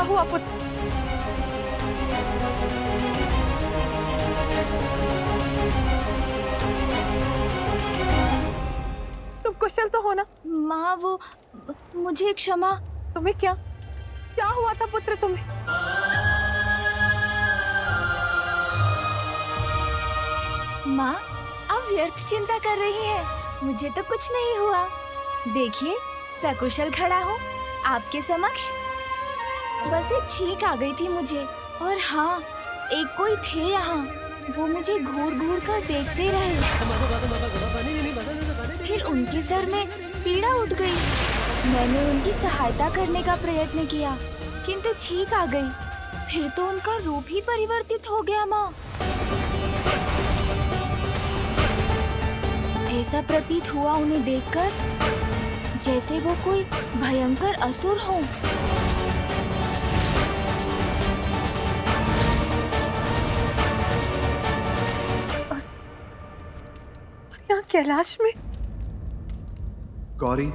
हुआ पुत्र? तुम कुशल तो हो ना? माँ वो मुझे क्षमा। तुम्हें क्या हुआ था पुत्र तुम्हें? माँ आप व्यर्थ चिंता कर रही हैं। मुझे तो कुछ नहीं हुआ। देखिए सकुशल खड़ा हूँ आपके समक्ष। बस एक छींक आ गई थी मुझे। और हाँ, एक कोई थे यहाँ, वो मुझे घूर घूर कर देखते रहे। फिर उनके सर में पीड़ा उठ गई। मैंने उनकी सहायता करने का प्रयत्न किया, किंतु छींक आ गई। फिर तो उनका रूप ही परिवर्तित हो गया माँ। ऐसा प्रतीत हुआ उन्हें देखकर जैसे वो कोई भयंकर असुर हो। यहाँ कैलाश में? गौरी,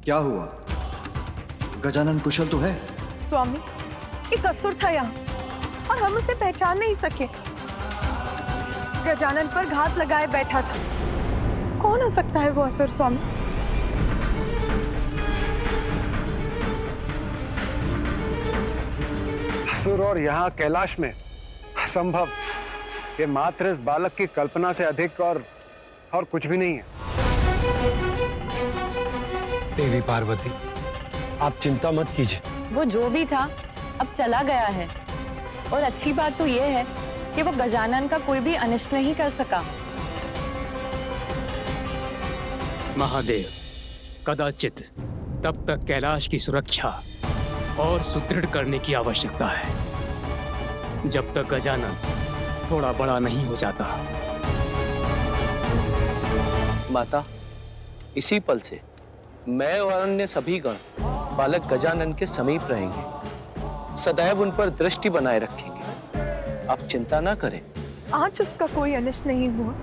क्या हुआ? गजानन कुशल तो है? स्वामी, एक असुर था यहाँ और हम उसे पहचान नहीं सके। गजानन पर घात लगाए बैठा था। कौन हो सकता है वो असुर स्वामी? असुर और यहाँ कैलाश में? असंभव। ये मात्र इस बालक की कल्पना से अधिक और कुछ भी नहीं है। देवी पार्वती, आप चिंता मत कीजिए। वो जो भी था अब चला गया है। और अच्छी बात तो ये है कि वो गजानन का कोई भी अनिष्ट नहीं कर सका। महादेव, कदाचित तब तक कैलाश की सुरक्षा और सुदृढ़ करने की आवश्यकता है जब तक गजानन थोड़ा बड़ा नहीं हो जाता। माता, इसी पल से मैं और अन्य सभी गण बालक गजानन के समीप रहेंगे, सदैव उन पर दृष्टि बनाए रखेंगे। आप चिंता ना करें। आज उसका कोई अनिष्ट नहीं हुआ,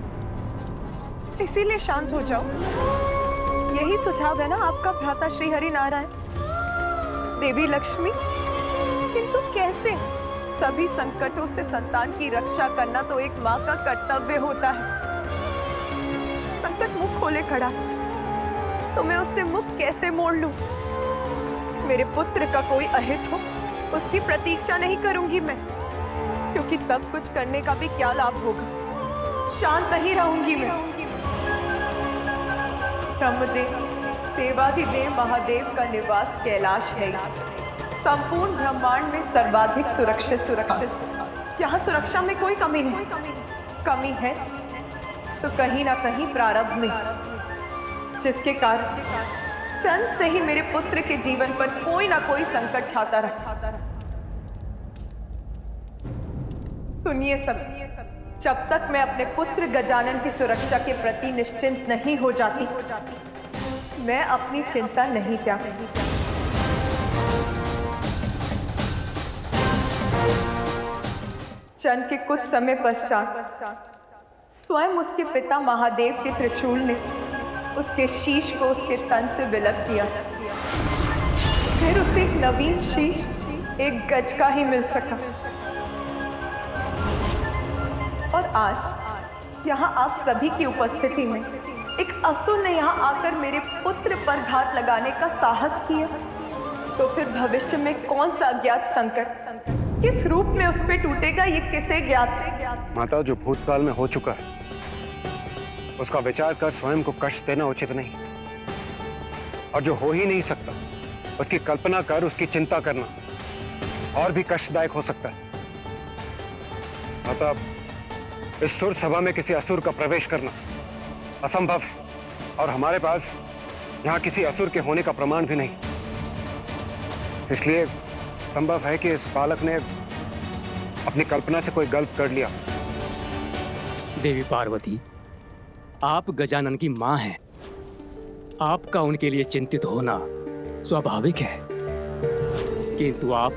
इसीलिए शांत हो जाओ। यही सुझाव है ना आपका भ्राता श्री हरि नारायण, देवी लक्ष्मी? किंतु कैसे? सभी संकटों से संतान की रक्षा करना तो एक माँ का कर्तव्य होता है। संकट मुख खोले खड़ा, तो मैं उससे मुख कैसे मोड़ लूं? मेरे पुत्र का कोई अहित हो, उसकी प्रतीक्षा नहीं करूंगी मैं, क्योंकि तब कुछ करने का भी क्या लाभ होगा। शांत नहीं रहूंगी मैं। ब्रह्मदेव, देवाधिदेव महादेव का निवास कैलाश है। संपूर्ण ब्रह्मांड में सर्वाधिक सुरक्षित। यहाँ सुरक्षा में कोई कमी नहीं। कमी है तो कहीं ना कहीं प्रारब्ध में, जिसके कारण चंद से ही मेरे पुत्र के जीवन पर कोई ना कोई संकट छाता रहा। सुनिए सब, जब तक मैं अपने पुत्र गजानन की सुरक्षा के प्रति निश्चिंत नहीं हो जाती, मैं अपनी चिंता नहीं त्यागती। चंद के कुछ समय पश्चात स्वयं उसके पिता महादेव के त्रिशूल ने उसके शीश को उसके तन से विलग किया। फिर उसे एक नवीन शीश एक गज का ही मिल सका। और आज यहाँ आप सभी की उपस्थिति में एक असुर ने यहाँ आकर मेरे पुत्र पर घात लगाने का साहस किया, तो फिर भविष्य में कौन सा अज्ञात संकट किस रूप में उस पे टूटेगा, ये किसे ज्ञात है? माता, जो भूतकाल में हो चुका है उसका विचार कर स्वयं को कष्ट देना उचित नहीं, और जो हो ही नहीं सकता उसकी कल्पना कर उसकी चिंता करना और भी कष्टदायक हो सकता है। माता, इस सुर सभा में किसी असुर का प्रवेश करना असंभव है, और हमारे पास यहाँ किसी असुर के होने का प्रमाण भी नहीं। इसलिए संभव है कि इस बालक ने अपनी कल्पना से कोई गलत कर लिया। देवी पार्वती, आप गजानन की मां हैं। आपका उनके लिए चिंतित होना स्वाभाविक है, किंतु आप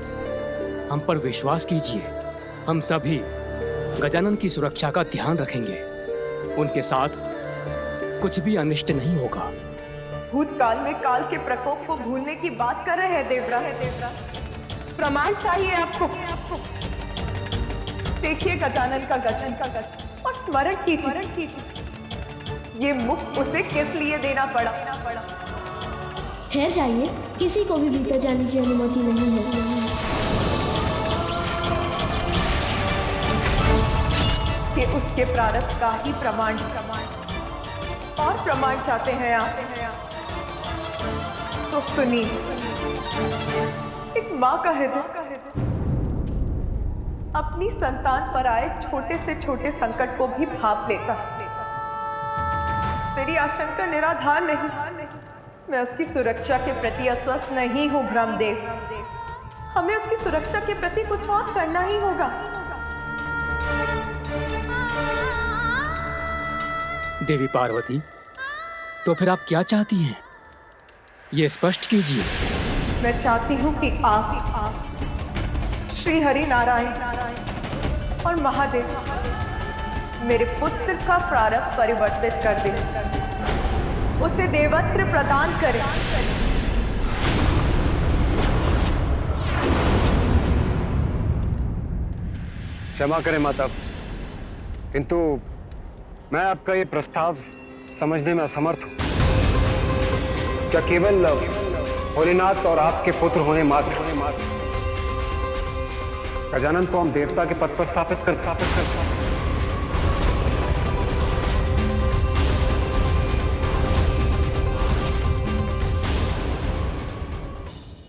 हम पर विश्वास कीजिए। हम सभी गजानन की सुरक्षा का ध्यान रखेंगे। उनके साथ कुछ भी अनिष्ट नहीं होगा। भूतकाल में काल के प्रकोप को भूलने की बात कर रहे हैं देवरा। प्रमाण चाहिए आपको। देखिए गजानन का गजन और स्मरण कीजिए ये मुख उसे किस लिए देना पड़ा। ठहर जाइए, किसी को भी भीतर जाने की अनुमति नहीं है। ये उसके प्रारब्ध का ही प्रमाण और प्रमाण चाहते हैं आप तो सुनिए। एक माँ का हृदय अपनी संतान पर आए छोटे से छोटे संकट को भी भाप लेता है। मेरी आशंका निराधार नहीं, मैं उसकी सुरक्षा के प्रति अस्वस्थ नहीं हूं ब्रह्मदेव। हमें उसकी सुरक्षा के प्रति कुछ और करना ही होगा। देवी पार्वती, तो फिर आप क्या चाहती हैं? ये स्पष्ट कीजिए। मैं चाहती हूँ कि आप श्री हरि नारायण और महादेव मेरे पुत्र का प्रारब्ध परिवर्तित कर दें, उसे देवत्र प्रदान करें। क्षमा करें माता, किंतु मैं आपका ये प्रस्ताव समझने में असमर्थ हूं। क्या केवल भोलेनाथ और आपके पुत्र होने मात्र गजानन को हम देवता के पद पर स्थापित कर